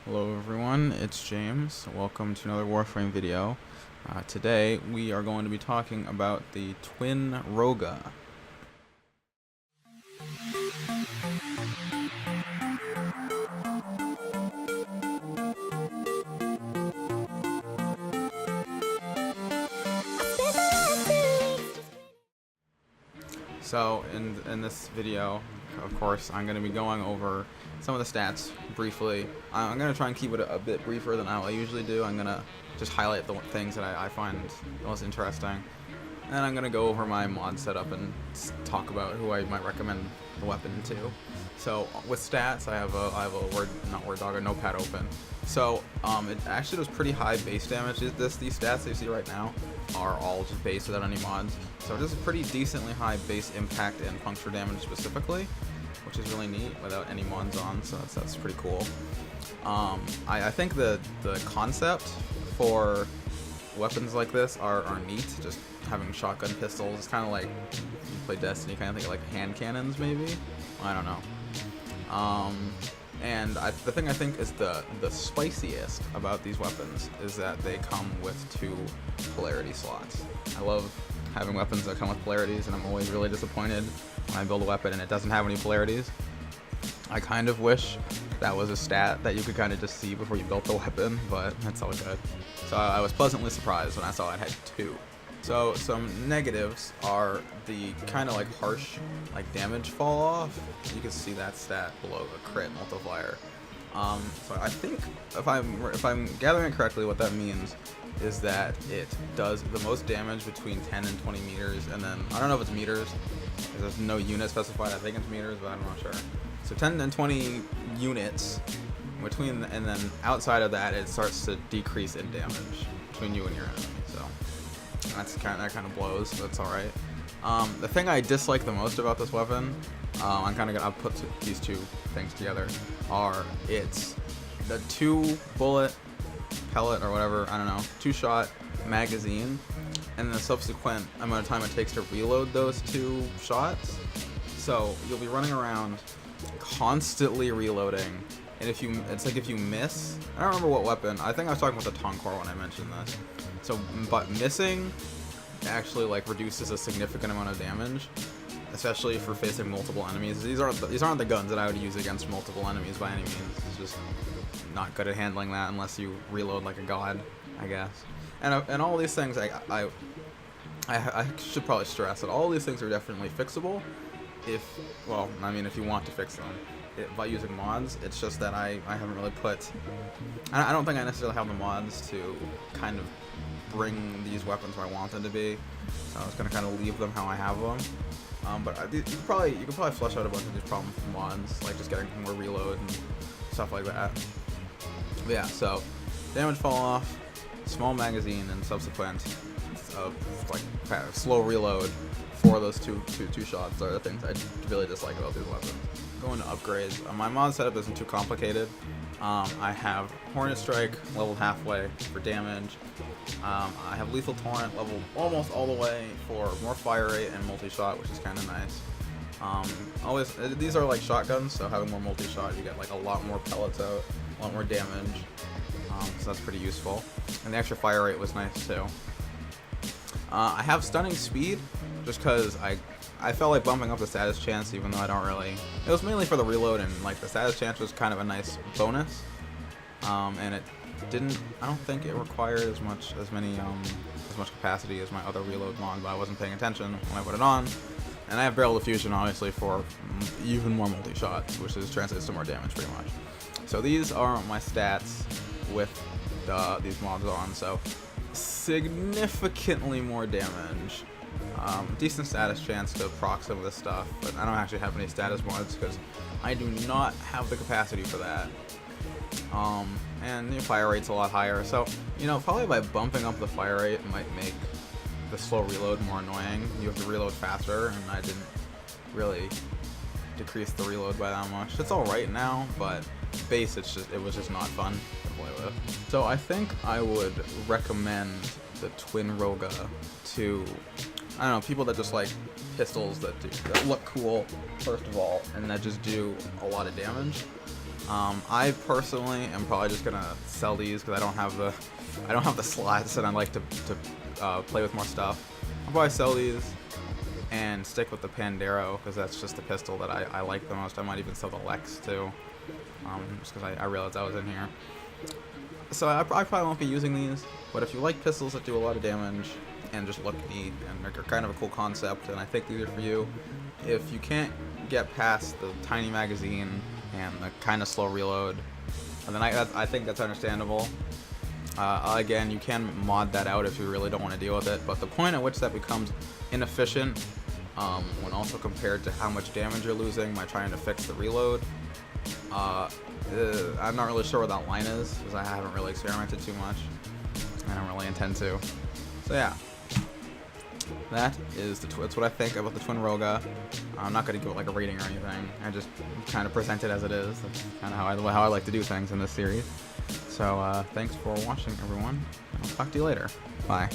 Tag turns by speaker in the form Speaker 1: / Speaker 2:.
Speaker 1: Hello everyone, it's James. Welcome to another Warframe video. Today we are going to be talking about the Twin Rogga. So in this video, of course, I'm going to be going over some of the stats briefly. I'm going to try and keep it a bit briefer than I usually do. I'm going to just highlight the things that I find the most interesting. And I'm going to go over my mod setup and talk about who I might recommend the weapon to. So with stats, I have a notepad open. So it actually does pretty high base damage. These stats that you see right now are all just base without any mods. So it does a pretty decently high base impact and puncture damage specifically, which is really neat without any mods on. So that's pretty cool. I think the concept for weapons like this are neat. Just having shotgun pistols, it's kind of like you play Destiny, kind of think of like hand cannons maybe. I don't know. And the thing I think is the spiciest about these weapons is that they come with 2 polarity slots. I love having weapons that come with polarities, and I'm always really disappointed when I build a weapon and it doesn't have any polarities. I kind of wish that was a stat that you could kind of just see before you built the weapon, but that's all good. So I was pleasantly surprised when I saw it had 2. So some negatives are the kind of like harsh damage fall off. You can see that stat below the crit multiplier. So I think if I'm gathering it correctly, what that means is that it does the most damage between 10 and 20 meters, and then I don't know if it's meters, because there's no unit specified. I think it's meters, but I'm not sure. So 10 and 20 units between, and then outside of that, it starts to decrease in damage between you and your enemy. So that kind of blows, but it's all right. The thing I dislike the most about this weapon, I'll put these 2 things together, are it's the 2 bullet pellet or whatever, I don't know, 2-shot magazine, and the subsequent amount of time it takes to reload those 2 shots. So you'll be running around constantly reloading, and if you miss, I don't remember what weapon, I think I was talking about the Tonkor when I mentioned this. So, but missing actually reduces a significant amount of damage, especially for facing multiple enemies. These aren't the guns that I would use against multiple enemies by any means. It's just not good at handling that unless you reload like a god, I guess. And all these things, I should probably stress that all these things are definitely fixable. If you want to fix them by using mods. It's just that I haven't really I don't think I necessarily have the mods to kind of bring these weapons where I want them to be, so I was gonna kind of leave them how I have them. But you could probably flesh out a bunch of these problems with mods, like just getting more reload and stuff like that. But yeah, so damage fall off, small magazine, and subsequent slow reload for those two shots are the things I really dislike about these weapons. Going to upgrades, my mod setup isn't too complicated. I have Hornet Strike leveled halfway for damage. I have Lethal Torrent leveled almost all the way for more fire rate and multi-shot, which is kind of nice. These are like shotguns, so having more multi-shot, you get a lot more pellets out, a lot more damage. So that's pretty useful. And the extra fire rate was nice too. I have Stunning Speed, just because I felt like bumping up the status chance, even though I don't really. It was mainly for the reload, and the status chance was kind of a nice bonus. And it didn't. I don't think it required as much capacity as my other reload mod, but I wasn't paying attention when I put it on. And I have Barrel Diffusion, obviously, for even more multi-shots, which translates to more damage pretty much. So these are my stats with these mods on. So significantly more damage. Decent status chance to proc some of this stuff, but I don't actually have any status mods because I do not have the capacity for that. And the fire rate's a lot higher, so probably by bumping up the fire rate it might make the slow reload more annoying. You have to reload faster, and I didn't really decrease the reload by that much. It's alright now, but base it was just not fun to play with. So I think I would recommend the Twin Rogga to, I don't know, people that just like pistols that look cool, first of all, and that just do a lot of damage. I personally am probably just gonna sell these because I don't have the slots, and I like to play with more stuff. I'll probably sell these and stick with the Pandero because that's just the pistol that I like the most. I might even sell the Lex too, just because I realized I was in here. So I probably won't be using these, but if you like pistols that do a lot of damage and just look neat and are kind of a cool concept, and I think these are for you. If you can't get past the tiny magazine and the kind of slow reload, and then I think that's understandable. Again, you can mod that out if you really don't want to deal with it, but the point at which that becomes inefficient, when also compared to how much damage you're losing by trying to fix the reload, I'm not really sure where that line is, because I haven't really experimented too much. I don't really intend to. So yeah. That's what I think about the Twin Rogga. I'm not going to give it like a rating or anything. I just kind of present it as it is. That's kind of how I like to do things in this series. So thanks for watching, everyone. I'll talk to you later. Bye.